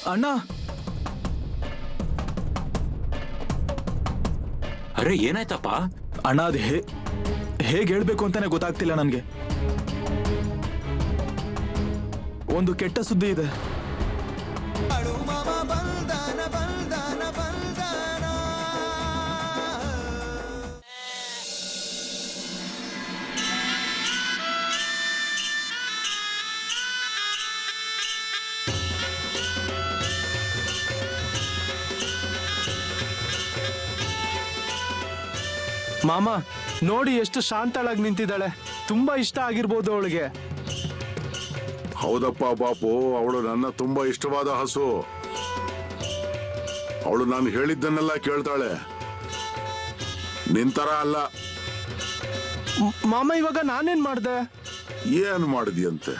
ಅಣ್ಣ. ಅರೆ ಏನಾಯ್ತಪ್ಪ? ಅಣ್ಣ ಅದು ಹೇಗೆ ಹೇಳ್ಬೇಕು ಅಂತಾನೆ ಗೊತ್ತಾಗ್ತಿಲ್ಲ ನನ್ಗೆ. ಒಂದು ಕೆಟ್ಟ ಸುದ್ದಿ ಇದೆ. ಮಾಮ ನೋಡಿ ಎಷ್ಟು ಶಾಂತಳಾಗಿ ನಿಂತಿದ್ದಾಳೆ. ತುಂಬಾ ಇಷ್ಟ ಆಗಿರ್ಬೋದು ಅವಳಿಗೆ. ಹೌದಪ್ಪ ಬಾಪು, ಅವಳು ನನ್ನ ತುಂಬಾ ಇಷ್ಟವಾದ ಹಸು. ಅವಳು ನಾನು ಹೇಳಿದ್ದನ್ನೆಲ್ಲ ಕೇಳ್ತಾಳೆ, ನಿಂತರ ಅಲ್ಲ. ಮಾಮ ಇವಾಗ ನಾನೇನ್ ಮಾಡ್ದೆ? ಏನ್ ಮಾಡಿದ್ಯಂತೆ?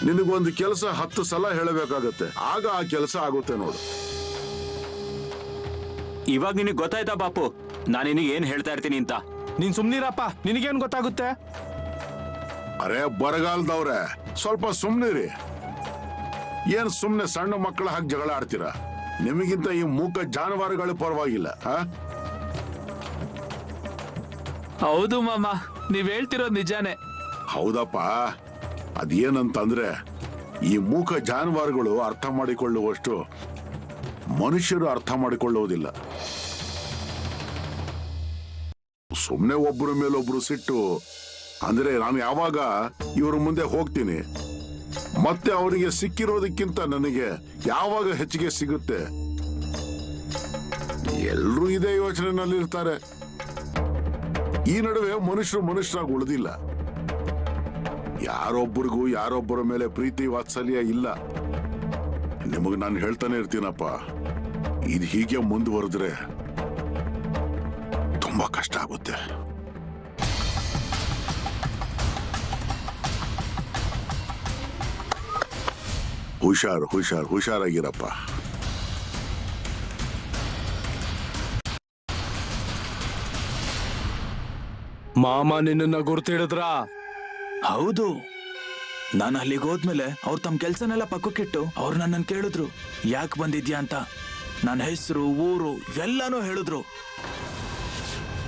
ನಿನಗೊಂದು ಕೆಲಸ 10 ಸಲ ಹೇಳಬೇಕಾಗತ್ತೆ, ಆಗ ಆ ಕೆಲಸ ಆಗುತ್ತೆ ನೋಡು. ಇವಾಗ ನಿನಗೆ ಗೊತ್ತಾಯ್ತಾ ಬಾಪು ನಾನು ನಿನಗೆ ಏನ್ ಹೇಳ್ತಾ ಇರ್ತೀನಿ ಅಂತ? ನೀನ್ ಸುಮ್ನಿರಪ್ಪ, ನಿನಗೇನ್ ಗೊತ್ತಾಗುತ್ತೆ? ಅರೆ ಬರಗಾಲದವ್ರೆ, ಸ್ವಲ್ಪ ಸುಮ್ನಿರಿ. ಏನ್ ಸುಮ್ನೆ ಸಣ್ಣ ಮಕ್ಕಳ ಹಾಗೆ ಜಗಳ ಆಡ್ತೀರಾ? ನಿಮಗಿಂತ ಈ ಮೂಕ ಜಾನುವಾರುಗಳು ಪರವಾಗಿಲ್ಲ. ಹೌದು ಮಾಮ, ನೀವ್ ಹೇಳ್ತಿರೋದು ನಿಜಾನೇ. ಹೌದಪ್ಪ, ಅದೇನಂತಂದ್ರೆ ಈ ಮೂಕ ಜಾನುವಾರುಗಳು ಅರ್ಥ ಮಾಡಿಕೊಳ್ಳುವಷ್ಟು ಮನುಷ್ಯರು ಅರ್ಥ ಮಾಡಿಕೊಳ್ಳುವುದಿಲ್ಲ. ಸುಮ್ನೆ ಒಬ್ಬರ ಮೇಲೊಬ್ರು ಸಿಟ್ಟು ಅಂದ್ರೆ ನಾನು ಯಾವಾಗ ಇವ್ರ ಮುಂದೆ ಹೋಗ್ತೀನಿ ಮತ್ತೆ ಅವರಿಗೆ ಸಿಕ್ಕಿರೋದಕ್ಕಿಂತ ನನಗೆ ಯಾವಾಗ ಹೆಚ್ಚಿಗೆ ಸಿಗುತ್ತೆ, ಎಲ್ರೂ ಇದೇ ಯೋಚನೆಯಲ್ಲಿರ್ತಾರೆ. ಈ ನಡುವೆ ಮನುಷ್ಯರಾಗಿ ಉಳಿದಿಲ್ಲ. ಯಾರೊಬ್ಬರಿಗೂ ಯಾರೊಬ್ಬರ ಮೇಲೆ ಪ್ರೀತಿ ವಾತ್ಸಲ್ಯ ಇಲ್ಲ. ನಿಮಗೆ ನಾನು ಹೇಳ್ತಾನೆ ಇರ್ತೀನಪ್ಪ, ಇದು ಹೀಗೆ ಮುಂದುವರೆದ್ರೆ ತುಂಬಾ ಕಷ್ಟ ಆಗುತ್ತೆ. ಹುಷಾರಾಗಿರಪ್ಪ. ಮಾಮ ನಿನ್ನ ಗುರ್ತಿಡಿದ್ರ? ಹೌದು, ನಾನು ಅಲ್ಲಿಗೆ ಹೋದ್ಮೇಲೆ ಅವ್ರು ತಮ್ಮ ಕೆಲ್ಸನೆಲ್ಲ ಪಕ್ಕಕ್ಕಿಟ್ಟು ಅವ್ರು ನನ್ನನ್ನು ಕೇಳಿದ್ರು ಯಾಕೆ ಬಂದಿದ್ಯಾ ಅಂತ. ನನ್ನ ಹೆಸರು, ಊರು ಎಲ್ಲಾನು ಹೇಳಿದ್ರು.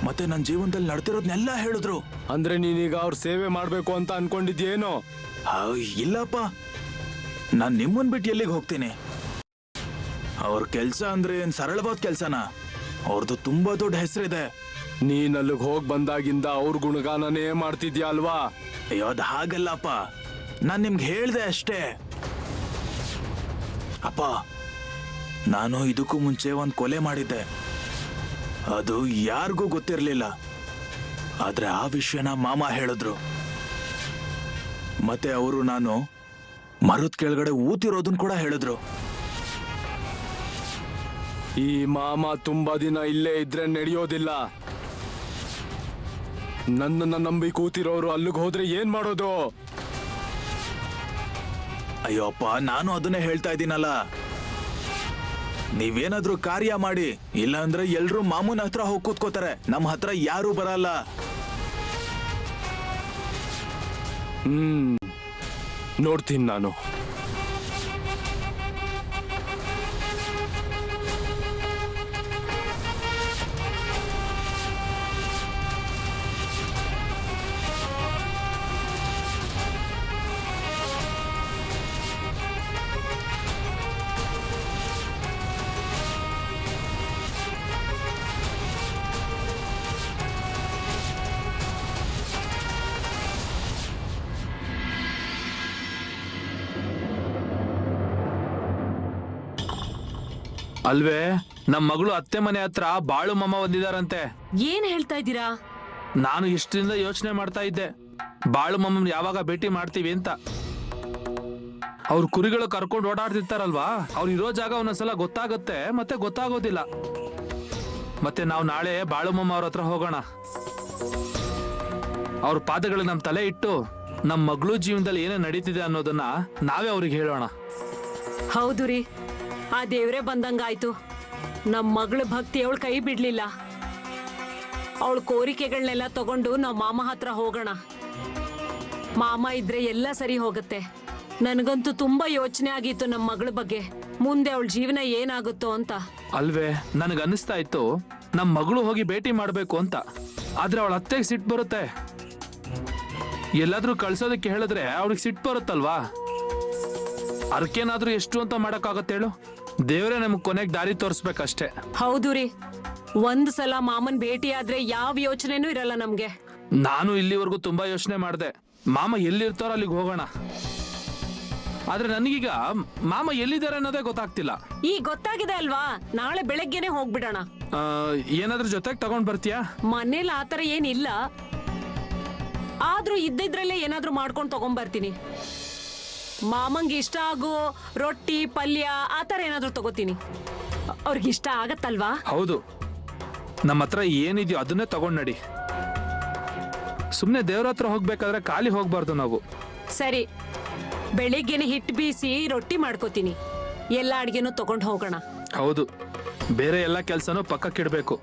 ಮತ್ತೆ ನನ್ನ ಜೀವನದಲ್ಲಿ ನಡ್ತಿರೋದ್ನೆಲ್ಲ ಹೇಳಿದ್ರು. ಅಂದ್ರೆ ನೀನೀಗ ಅವ್ರ ಸೇವೆ ಮಾಡ್ಬೇಕು ಅಂತ ಅನ್ಕೊಂಡಿದ್ಯೇನೋ? ಇಲ್ಲಪ್ಪ, ನಾನ್ ನಿಮ್ಮನ್ ಬಿಟ್ಟು ಎಲ್ಲಿಗೆ ಹೋಗ್ತೀನಿ? ಅವ್ರ ಕೆಲ್ಸ ಅಂದ್ರೆ ಏನ್ ಸರಳವಾದ ಕೆಲ್ಸನ? ಅವ್ರದ್ದು ತುಂಬಾ ದೊಡ್ಡ ಹೆಸರಿದೆ. ನೀನ್ ಅಲ್ಲಿಗೆ ಹೋಗ್ ಬಂದಾಗಿಂದ ಅವ್ರ ಗುಣಗಾನನೇ ಮಾಡ್ತಿದ್ಯಾ ಅಲ್ವಾ? ಅಯ್ಯೋ ಅದು ಹಾಗಲ್ಲಪ್ಪ, ನಾನ್ ನಿಮ್ಗೆ ಹೇಳ್ದೆ ಅಷ್ಟೇ. ಅಪ್ಪ, ನಾನು ಇದಕ್ಕೂ ಮುಂಚೆ ಒಂದ್ ಕೊಲೆ ಮಾಡಿದ್ದೆ. ಅದು ಯಾರಿಗೂ ಗೊತ್ತಿರ್ಲಿಲ್ಲ. ಆದ್ರೆ ಆ ವಿಷಯನ ಮಾಮ ಹೇಳಿದ್ರು. ಮತ್ತೆ ಅವರು ನಾನು ಮರದ ಕೆಳಗಡೆ ಊತಿರೋದನ್ ಕೂಡ ಹೇಳಿದ್ರು. ಈ ಮಾಮ ತುಂಬಾ ದಿನ ಇಲ್ಲೇ ಇದ್ರೆ ನಡೆಯೋದಿಲ್ಲ. ನನ್ನನ್ನ ನಂಬಿ ಕೂತಿರೋರು ಅಲ್ಲಿಗೆ ಹೋದ್ರೆ ಏನ್ ಮಾಡೋದು? ಅಯ್ಯೋಪ್ಪ, ನಾನು ಅದನ್ನೇ ಹೇಳ್ತಾ ಇದ್ದೀನಲ್ಲ. ನೀವೇನಾದ್ರೂ ಕಾರ್ಯ ಮಾಡಿ, ಇಲ್ಲ ಅಂದ್ರೆ ಎಲ್ರು ಮಾಮೂನ್ ಹತ್ರ ಹೋಗಿ ಕೂತ್ಕೋತಾರೆ, ನಮ್ಮ ಹತ್ರ ಯಾರು ಬರಲ್ಲ. ನೋಡ್ತೀನಿ ನಾನು. ಅಲ್ವೇ, ನಮ್ ಮಗಳು ಅತ್ತೆ ಮನೆ ಹತ್ರ ಬಾಳು ಮಾಮ ಬಂದಿದಾರಂತೆ. ಏನ್ ಹೇಳ್ತಾ ಇದ್ದೀರಾ? ನಾನು ಇಷ್ಟರಿಂದ ಯೋಚನೆ ಮಾಡ್ತಾ ಇದ್ದೆ, ಬಾಳು ಮಾಮನ್ ಯಾವಾಗ ಭೇಟಿ ಮಾಡ್ತೀವಿ ಅಂತ. ಅವ್ರ ಕುರಿಗಳು ಕರ್ಕೊಂಡು ಓಡಾಡ್ತಿರ್ತಾರಲ್ವಾ, ಅವ್ರು ಇರೋ ಜಾಗ ಒಂದೊಂದ್ಸಲ ಗೊತ್ತಾಗುತ್ತೆ, ಮತ್ತೆ ಗೊತ್ತಾಗೋದಿಲ್ಲ. ಮತ್ತೆ ನಾವು ನಾಳೆ ಬಾಳು ಮಾಮ ಅವ್ರ ಹತ್ರ ಹೋಗೋಣ. ಅವ್ರ ಪಾದಗಳಿಗೆ ನಮ್ ತಲೆ ಇಟ್ಟು ನಮ್ ಮಗಳು ಜೀವನದಲ್ಲಿ ಏನೇ ನಡೀತಿದೆ ಅನ್ನೋದನ್ನ ನಾವೇ ಅವ್ರಿಗೆ ಹೇಳೋಣ. ಹೌದು ರೀ, ಆ ದೇವ್ರೇ ಬಂದಂಗಾಯ್ತು. ನಮ್ ಮಗಳ ಭಕ್ತಿ ಅವಳ ಕೈ ಬಿಡ್ಲಿಲ್ಲ. ಅವಳ ಕೋರಿಕೆಗಳನ್ನೆಲ್ಲ ತಗೊಂಡು ನಾವ್ ಮಾಮ ಹತ್ರ ಹೋಗೋಣ. ಮಾಮ ಇದ್ರೆ ಎಲ್ಲ ಸರಿ ಹೋಗುತ್ತೆ. ನನಗಂತೂ ತುಂಬಾ ಯೋಚನೆ ಆಗಿತ್ತು ನಮ್ಮ ಮಗಳ ಬಗ್ಗೆ. ಮುಂದೆ ಅವಳ ಜೀವನ ಏನಾಗುತ್ತೋ ಅಂತ. ಅಲ್ವೇ ನನಗೆ ಅನಿಸ್ತಾ ಇತ್ತು ನಮ್ಮ ಮಗಳು ಹೋಗಿ ಭೇಟಿ ಮಾಡ್ಬೇಕು ಅಂತ. ಆದ್ರೆ ಅವಳ ಅತ್ತೆಗೆ ಸಿಟ್ಟು ಬರುತ್ತೆ. ಎಲ್ಲಾದ್ರೂ ಕಳ್ಸೋದಕ್ಕೆ ಹೇಳಿದ್ರೆ ಅವ್ರಿಗೆ ಸಿಟ್ಟು ಬರುತ್ತಲ್ವಾ? ಅದಕ್ಕೇನಾದ್ರೂ ಎಷ್ಟು ಅಂತ ಮಾಡಕ್ಕಾಗತ್ತೆ ಹೇಳು? ದೇವರೇ ನಮಗ್ ಕೊನೆಗೆ ದಾರಿ ತೋರಿಸ್ಬೇಕಷ್ಟೇ. ಹೌದು ರೀ, ಒಂದ್ ಸಲ ಮಾಮನ್ ಭೇಟಿ ಆದ್ರೆ ಯಾವ ಯೋಚನೆನೂ ಇರಲ್ಲ ನಮ್ಗೆ. ನಾನು ಇಲ್ಲಿವರೆಗೂ ತುಂಬಾ ಯೋಚನೆ ಮಾಡಿದೆ, ಮಾಮ ಎಲ್ಲಿರ್ತಾರೋ ಅಲ್ಲಿಗೆ ಹೋಗೋಣ. ಆದ್ರೆ ನನಗೀಗ ಮಾಮ ಎಲ್ಲಿದ್ದಾರೆ ಅನ್ನೋದೇ ಗೊತ್ತಾಗ್ತಿಲ್ಲ. ಈಗ ಗೊತ್ತಾಗಿದೆ ಅಲ್ವಾ, ನಾಳೆ ಬೆಳಗ್ಗೆನೆ ಹೋಗ್ಬಿಡೋಣ. ಏನಾದ್ರೂ ಜೊತೆಗೆ ತಗೊಂಡ್ ಬರ್ತೀಯಾ? ಮನೇಲಿ ಆತರ ಏನಿಲ್ಲ, ಆದ್ರೂ ಇದ್ದಿದ್ರಲ್ಲೇ ಏನಾದ್ರೂ ಮಾಡ್ಕೊಂಡು ತಗೊಂಡ್ಬರ್ತೀನಿ. ಮಾಮಂಗೆ ಇಷ್ಟ ಆಗೋ ರೊಟ್ಟಿ ಪಲ್ಯ ಆತರ ಏನಾದ್ರೂ ತಗೋತೀನಿ. ಅವ್ರಿಗೆ ಇಷ್ಟ ಆಗತ್ತಲ್ವಾ? ಹೌದು, ನಮ್ಮ ಹತ್ರ ಏನಿದೆಯೋ ಅದನ್ನೇ ತಗೊಂಡ್ ನಡಿ. ಸುಮ್ನೆ ದೇವ್ರ ಹತ್ರ ಹೋಗ್ಬೇಕಾದ್ರೆ ಖಾಲಿ ಹೋಗ್ಬಾರ್ದು ನಾವು. ಸರಿ, ಬೆಳಿಗ್ಗೆನೆ ಹಿಟ್ಟು ಬೀಸಿ ರೊಟ್ಟಿ ಮಾಡ್ಕೋತೀನಿ. ಎಲ್ಲ ಅಡ್ಗೆನೂ ತಗೊಂಡ್ ಹೋಗೋಣ. ಹೌದು, ಬೇರೆ ಎಲ್ಲ ಕೆಲ್ಸನೂ ಪಕ್ಕಕ್ಕಿಡ್ಬೇಕು.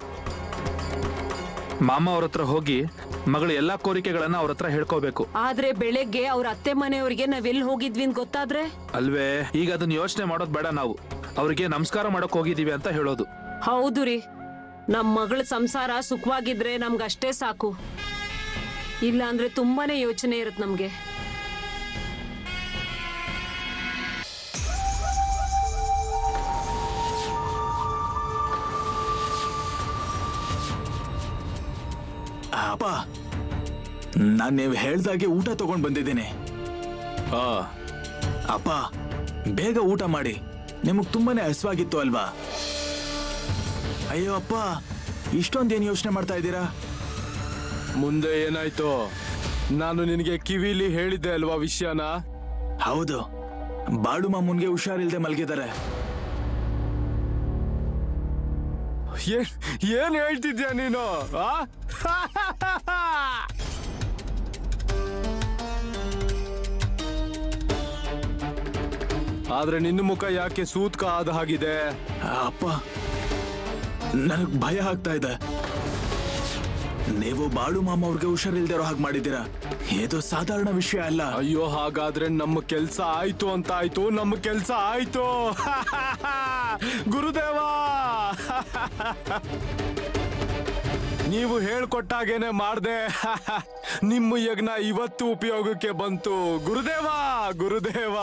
ಮಾಮ ಅವ್ರ ಹತ್ರ ಹೋಗಿ ಮಗಳ ಎಲ್ಲಾ ಕೋರಿಕೆಗಳನ್ನ ಅವ್ರ ಹತ್ರ ಹೇಳ್ಕೋಬೇಕು. ಆದ್ರೆ ಬೆಳಗ್ಗೆ ಅವ್ರ ಅತ್ತೆ ಮನೆಯವ್ರಿಗೆ ನಾವೆಲ್ಲಿ ಹೋಗಿದ್ವಿ ಅಂತ ಗೊತ್ತಾದ್ರೆ? ಅಲ್ವೇ, ಈಗ ಅದನ್ನ ಯೋಚನೆ ಮಾಡೋದ್ ಬೇಡ. ನಾವು ಅವ್ರಿಗೆ ನಮಸ್ಕಾರ ಮಾಡಕ್ ಹೋಗಿದೀವಿ ಅಂತ ಹೇಳೋದು. ಹೌದು ರೀ, ನಮ್ ಮಗಳ ಸಂಸಾರ ಸುಖವಾಗಿದ್ರೆ ನಮ್ಗಷ್ಟೇ ಸಾಕು. ಇಲ್ಲ ಅಂದ್ರೆ ತುಂಬಾನೇ ಯೋಚನೆ ಇರುತ್ತೆ ನಮ್ಗೆ. ಅಪ್ಪ, ನಾನ್ ನೀವು ಹೇಳ್ದಾಗೆ ಊಟ ತಗೊಂಡ್ ಬಂದಿದ್ದೀನಿ. ಅಪ್ಪ, ಬೇಗ ಊಟ ಮಾಡಿ, ನಿಮಗ್ ತುಂಬಾನೇ ಹಸಿವಾಗಿತ್ತು ಅಲ್ವಾ? ಅಯ್ಯೋ ಅಪ್ಪ, ಇಷ್ಟೊಂದೇನು ಯೋಚನೆ ಮಾಡ್ತಾ ಇದ್ದೀರಾ? ಮುಂದೆ ಏನಾಯ್ತು? ನಾನು ನಿನಗೆ ಕಿವಿಲಿ ಹೇಳಿದ್ದೆ ಅಲ್ವಾ ವಿಷಯನ? ಹೌದು, ಬಾಳು ಮಾಮೂನ್ಗೆ ಹುಷಾರಿಲ್ದೆ ಮಲಗಿದ್ದಾರೆ. ಏನ್ ಹೇಳ್ತಿದ್ಯಾ ನೀನು? ಆದ್ರೆ ನಿನ್ನ ಮುಖ ಯಾಕೆ ಸೂತ್ಕ ಆದ ಹಾಗಿದೆ? ಅಪ್ಪ, ನನಗ್ ಭಯ ಆಗ್ತಾ ಇದೆ. ನೀವು ಬಾಳು ಮಾಮ ಅವ್ರಿಗೆ ಹುಷಾರಿಲ್ದಿರೋ ಹಾಗೆ ಮಾಡಿದ್ದೀರಾ. ಇದು ಸಾಧಾರಣ ವಿಷಯ ಅಲ್ಲ. ಅಯ್ಯೋ, ಹಾಗಾದ್ರೆ ನಮ್ಮ ಕೆಲ್ಸ ಆಯ್ತು ಅಂತ ಆಯ್ತು, ನಮ್ಮ ಕೆಲ್ಸ ಆಯ್ತು. ಗುರುದೇವ, ನೀವು ಹೇಳ್ಕೊಟ್ಟಾಗೇನೆ ಮಾಡ್ದೆ. ನಿಮ್ಮ ಯಜ್ಞ ಇವತ್ತು ಉಪಯೋಗಕ್ಕೆ ಬಂತು. ಗುರುದೇವ, ಗುರುದೇವ.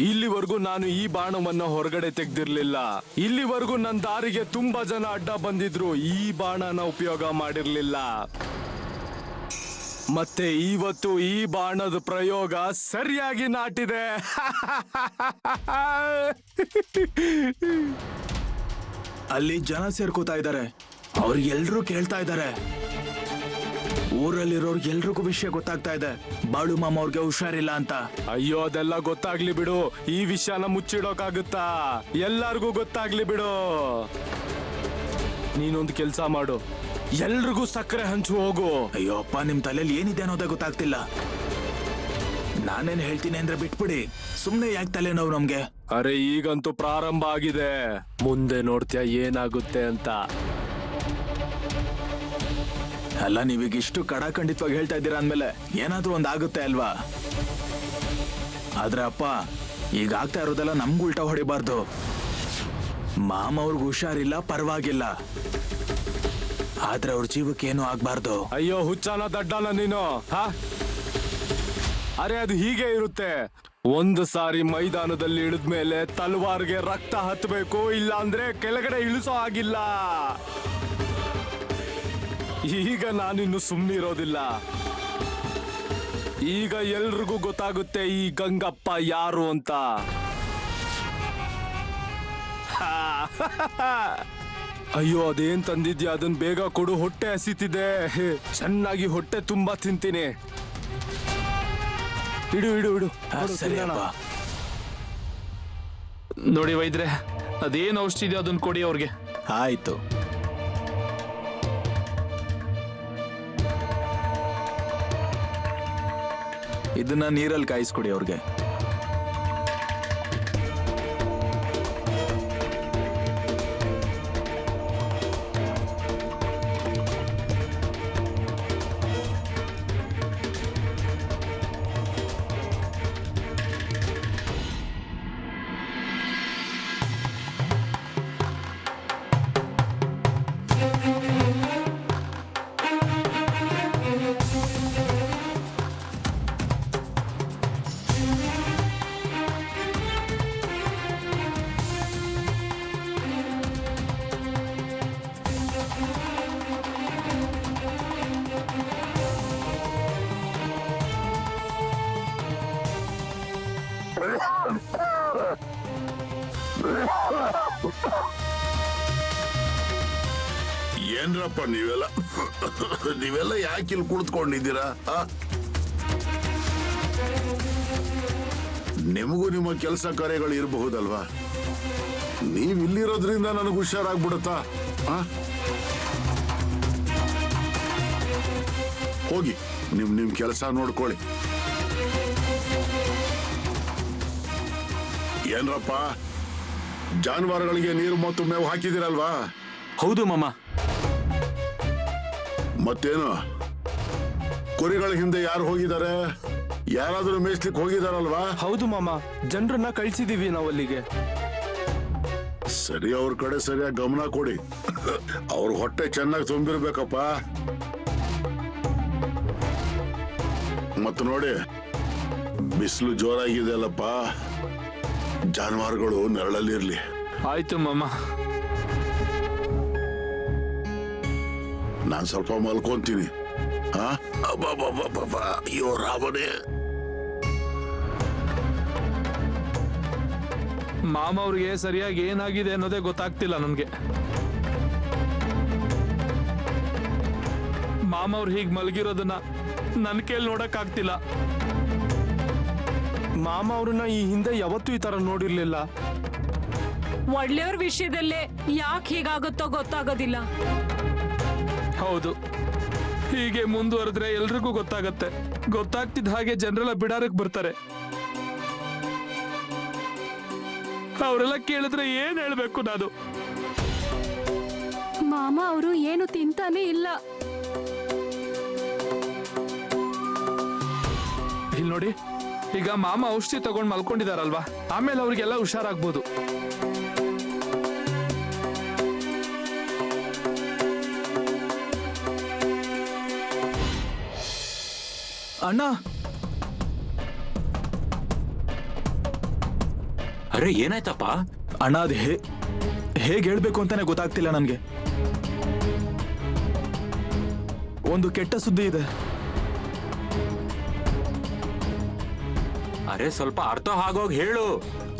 ಇಲ್ಲಿವರೆಗೂ ನಾನು ಈ ಬಾಣವನ್ನ ಹೊರಗಡೆ ತೆಗ್ದಿರ್ಲಿಲ್ಲ. ಇಲ್ಲಿವರೆಗೂ ನನ್ನ ದಾರಿಗೆ ತುಂಬಾ ಜನ ಅಡ್ಡ ಬಂದಿದ್ರು, ಈ ಬಾಣನ ಉಪಯೋಗ ಮಾಡಿರ್ಲಿಲ್ಲ. ಮತ್ತೆ ಇವತ್ತು ಈ ಬಾಣದ ಪ್ರಯೋಗ ಸರಿಯಾಗಿ ನಾಟಿದೆ. ಅಲ್ಲಿ ಜನ ಸೇರ್ಕೋತಾ ಇದ್ದಾರೆ, ಅವ್ರಿಗೆಲ್ರೂ ಕೇಳ್ತಾ ಇದ್ದಾರೆ. ಊರಲ್ಲಿರೋರ್ಗೆ ಎಲ್ರಿಗೂ ವಿಷಯ ಗೊತ್ತಾಗ್ತಾ ಇದೆ, ಬಾಳು ಮಾಮ ಅವ್ರಿಗೆ ಹುಷಾರಿಲ್ಲ ಅಂತ. ಅಯ್ಯೋ, ಅದೆಲ್ಲ ಗೊತ್ತಾಗ್ಲಿ ಬಿಡು. ಈ ವಿಷಯನ ಮುಚ್ಚಿಡೋಕಾಗುತ್ತಾ? ಎಲ್ಲಾರ್ಗೂ ಗೊತ್ತಾಗ್ಲಿ ಬಿಡು. ನೀನೊಂದು ಕೆಲ್ಸ ಮಾಡು, ಎಲ್ರಿಗೂ ಸಕ್ಕರೆ ಹಂಚು ಹೋಗು. ಅಯ್ಯೋ ಅಪ್ಪ, ನಿಮ್ ತಲೆಯಲ್ಲಿ ಏನಿದೆ ಅನ್ನೋದೇ ಗೊತ್ತಾಗ್ತಿಲ್ಲ. ನಾನೇನ್ ಹೇಳ್ತೀನಿ ಅಂದ್ರೆ ಬಿಟ್ಬಿಡಿ, ಸುಮ್ನೆ ಯಾಕೆ ತಲೆನೋವು ನಮ್ಗೆ? ಅರೆ, ಈಗಂತೂ ಪ್ರಾರಂಭ ಆಗಿದೆ, ಮುಂದೆ ನೋಡ್ತೀಯ ಏನಾಗುತ್ತೆ ಅಂತ. ಅಲ್ಲ, ನೀವೀಗ ಇಷ್ಟು ಕಡಾಖಂಡಿತವಾಗಿ ಹೇಳ್ತಾ ಇದ್ದೀರಾ ಅಂದ್ಮೇಲೆ ಏನಾದ್ರೂ ಒಂದಾಗುತ್ತೆ ಅಲ್ವಾ? ಆದ್ರೆ ಅಪ್ಪ, ಈಗ ಆಗ್ತಾ ಇರೋದೆಲ್ಲ ನಮ್ಗೂ ಉಲ್ಟಾ ಹೊಡಿಬಾರ್ದು. ಮಾಮ ಅವ್ರಿಗೆ ಹುಷಾರಿಲ್ಲ, ಪರವಾಗಿಲ್ಲ, ಆದ್ರೆ ಅವ್ರ ಜೀವಕ್ಕೆ ಏನು ಆಗ್ಬಾರ್ದು. ಅಯ್ಯೋ ಹುಚ್ಚನ ದಡ್ಡನ ನೀನು, ಹಾ? ಅರೆ, ಅದು ಹೀಗೆ ಇರುತ್ತೆ. ಒಂದು ಸಾರಿ ಮೈದಾನದಲ್ಲಿ ಇಳಿದ್ಮೇಲೆ ತಲ್ವಾರ್ಗೆ ರಕ್ತ ಹತ್ತಬೇಕು, ಇಲ್ಲ ಅಂದ್ರೆ ಕೆಳಗಡೆ ಇಳಿಸೋ ಆಗಿಲ್ಲ. ಈಗ ನಾನಿನ್ನು ಸುಮ್ಮನಿರೋದಿಲ್ಲ. ಈಗ ಎಲ್ರಿಗೂ ಗೊತ್ತಾಗುತ್ತೆ ಈ ಗಂಗಪ್ಪ ಯಾರು ಅಂತ. ಅಯ್ಯೋ, ಅದೇನ್ ತಂದಿದ್ಯಾ? ಅದನ್ನ ಬೇಗ ಕೊಡು, ಹೊಟ್ಟೆ ಹಸಿತಿದೆ. ಚೆನ್ನಾಗಿ ಹೊಟ್ಟೆ ತುಂಬಾ ತಿಂತೀನಿ. ಇಡು ಇಡು ಇಡು. ಸರಿ ಅಪ್ಪ. ನೋಡಿ ವೈದ್ರೆ, ಅದೇನು ಔಷಧಿ ಇದೆಯೋ ಅದನ್ನ ಕೊಡಿ ಅವ್ರಿಗೆ. ಆಯ್ತು. ಇದನ್ನ ನೀರಲ್ಲಿ ಕಾಯಿಸ್ಕೊಡಿ ಅವ್ರಿಗೆ. ಏನ್ರಪ್ಪ ನೀವೆಲ್ಲ ಯಾಕೆ ಇಲ್ಲಿ ಕುಳಿತುಕೊಂಡಿದ್ದೀರಾ? ನಿಮಗೂ ನಿಮ್ಮ ಕೆಲಸ ಕಾರ್ಯಗಳು ಇರಬಹುದಲ್ವಾ? ನೀವ್ ಇಲ್ಲಿರೋದ್ರಿಂದ ನನಗೆ ಹುಷಾರಾಗ್ಬಿಡುತ್ತಾ? ಹೋಗಿ ನಿಮ್ ಕೆಲಸ ನೋಡ್ಕೊಳ್ಳಿ. ಏನ್ರಪ್ಪ, ಜಾನುವಾರುಗಳಿಗೆ ನೀರು ಮತ್ತು ಮೇವು ಹಾಕಿದಿರಲ್ವಾ? ಹೌದು ಮಾಮ. ಮತ್ತೇನು, ಕುರಿಗಳ ಹಿಂದೆ ಯಾರು ಹೋಗಿದ್ದಾರೆ? ಯಾರಾದ್ರೂ ಮೇಯಿಸ್ಲಿಕ್ಕೆ ಹೋಗಿದಾರಲ್ವಾ? ಹೌದು ಮಾಮ, ಜನರನ್ನ ಕಳ್ಸಿದೀವಿ ನಾವು ಅಲ್ಲಿಗೆ. ಸರಿ, ಅವ್ರ ಕಡೆ ಸರಿಯಾಗಿ ಗಮನ ಕೊಡಿ. ಅವ್ರ ಹೊಟ್ಟೆ ಚೆನ್ನಾಗಿ ತುಂಬಿರ್ಬೇಕಪ್ಪ. ಮತ್ತು ನೋಡಿ, ಬಿಸಿಲು ಜೋರಾಗಿದೆ ಅಲ್ಲಪ್ಪ, ಜಾನುವಾರುಗಳು ನೆರಳಲ್ಲಿರ್ಲಿ. ಆಯ್ತು ಮಾಮ. ನಾನ್ ಸ್ವಲ್ಪ ಮಲ್ಕೊಂತೀನಿ. ಅಯ್ಯೋ ರಾಮನೇ. ಮಾಮ ಅವ್ರಿಗೆ ಸರಿಯಾಗಿ ಏನಾಗಿದೆ ಅನ್ನೋದೇ ಗೊತ್ತಾಗ್ತಿಲ್ಲ ನನ್ಗೆ. ಮಾಮ ಅವ್ರು ಹೀಗ್ ಮಲಗಿರೋದನ್ನ ನನ್ ಕೇಳಿ ನೋಡಕ್ ಆಗ್ತಿಲ್ಲ. ಮಾಮ ಅವ್ರನ್ನ ಈ ಹಿಂದೆ ಯಾವತ್ತೂ ಈ ತರ ನೋಡಿರ್ಲಿಲ್ಲ. ಒಳ್ಳೆಯವ್ರ ವಿಷಯದಲ್ಲೇ ಯಾಕೆ ಹೀಗಾಗುತ್ತೋ ಗೊತ್ತಾಗೋದಿಲ್ಲ. ಹೌದು, ಹೀಗೆ ಮುಂದುವರೆದ್ರೆ ಎಲ್ರಿಗೂ ಗೊತ್ತಾಗತ್ತೆ. ಗೊತ್ತಾಗ್ತಿದ್ದ ಹಾಗೆ ಜನರೆಲ್ಲ ಬಿಡಾರಕ್ ಬರ್ತಾರೆ. ಅವರೆಲ್ಲ ಕೇಳಿದ್ರೆ ಏನ್ ಹೇಳ್ಬೇಕು ನಾನು? ಮಾಮ ಅವರು ಏನು ತಿಂತಾನೆ ಇಲ್ಲ. ಇಲ್ಲಿ ನೋಡಿ, ಈಗ ಮಾಮ ಔಷಧಿ ತಗೊಂಡ್ ಮಲ್ಕೊಂಡಿದಾರಲ್ವಾ, ಆಮೇಲೆ ಅವ್ರಿಗೆಲ್ಲ ಹುಷಾರಾಗ್ಬೋದು. ಅಣ್ಣ, ಅರೆ ಏನಾಯ್ತಪ್ಪ? ಅಣ್ಣ, ಅದು ಹೇಗೆ ಹೇಳ್ಬೇಕು ಅಂತಾನೆ ಗೊತ್ತಾಗ್ತಿಲ್ಲ ನನ್ಗೆ. ಒಂದು ಕೆಟ್ಟ ಸುದ್ದಿ ಇದೆ. ಅರೆ ಸ್ವಲ್ಪ ಅರ್ಥ ಆಗೋಗ್ ಹೇಳು.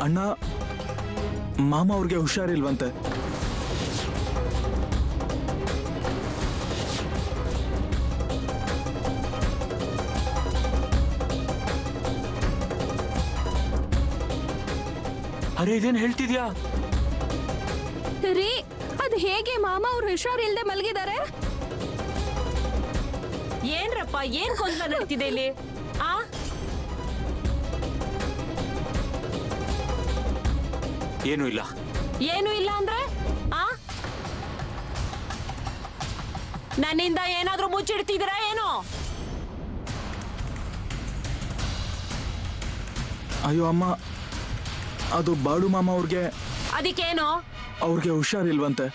ಅಣ್ಣ, ಮಾಮ ಅವ್ರಿಗೆ ಹುಷಾರಿಲ್ವಂತೆ. ಅರೆ ಇದೇನ್ ಹೇಳ್ತಿದ್ಯಾ? ರೀ, ಅದ್ ಹೇಗೆ ಮಾಮ ಅವ್ರು ಹುಷಾರಿಲ್ದೆ ಮಲಗಿದ್ದಾರೆ? ಏನ್ರಪ್ಪ, ಏನ್ ಗೊಂದಲ ನಡೀತಿದೆ ಇಲ್ಲಿ? ಏನೂ ಇಲ್ಲ. ಏನು ಇಲ್ಲ ಅಂದ್ರೆ ನನ್ನಿಂದ ಏನಾದ್ರೂ ಮುಚ್ಚಿಡ್ತಿದ್ದೀರಾ ಏನೋ? ಅಯ್ಯೋ ಅಮ್ಮ, ಅದು ಬಾಳು ಮಾಮ ಅವ್ರಿಗೆ ಅದಕ್ಕೇನೋ? ಅವ್ರಿಗೆ ಹುಷಾರಿಲ್ವಂತೆ.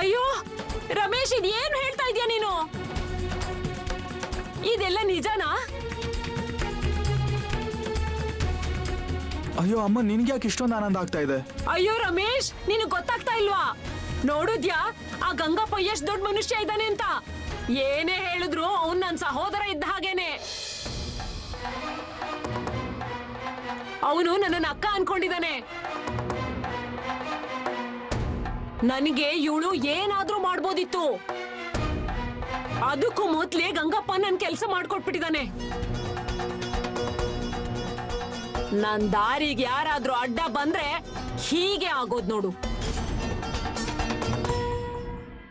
ಅಯ್ಯೋ ರಮೇಶ್, ಇದೇನು ಹೇಳ್ತಾ ಇದೀಯ ನೀನು? ಇದೆಲ್ಲ ನಿಜನಾ? ಅಯ್ಯೋ ಅಮ್ಮ, ನಿನ್ಗೆ ಯಾಕೆ ಇಷ್ಟೊಂದು ಆನಂದ ಆಗ್ತಾ ಇದೆ? ಅಯ್ಯೋ ರಮೇಶ್, ನಿನಗೆ ಗೊತ್ತಾಗ್ತಾ ಇಲ್ವಾ? ನೋಡುದ್ಯಾ ಆ ಗಂಗಪ್ಪ ಎಷ್ಟ್ ದೊಡ್ಡ ಮನುಷ್ಯ ಇದ್ದಾನೆ ಅಂತ? ಏನೇ ಹೇಳಿದ್ರು ಅವ್ನ್ ನನ್ ಸಹೋದರ ಇದ್ದ ಹಾಗೇನೆ. ಅವನು ನನ್ನನ್ನ ಅಕ್ಕ ಅನ್ಕೊಂಡಿದ್ದಾನೆ. ನನಗೆ ಇವಳು ಏನಾದ್ರೂ ಮಾಡ್ಬೋದಿತ್ತು. ಅದಕ್ಕೂ ಮೊದ್ಲೇ ಗಂಗಪ್ಪ ನನ್ ಕೆಲ್ಸ ಮಾಡ್ಕೊಟ್ಬಿಟ್ಟಿದ್ದಾನೆ. ನನ್ ದಾರಿಗೆ ಯಾರಾದ್ರೂ ಅಡ್ಡ ಬಂದ್ರೆ ಹೀಗೆ ಆಗೋದ್ ನೋಡು.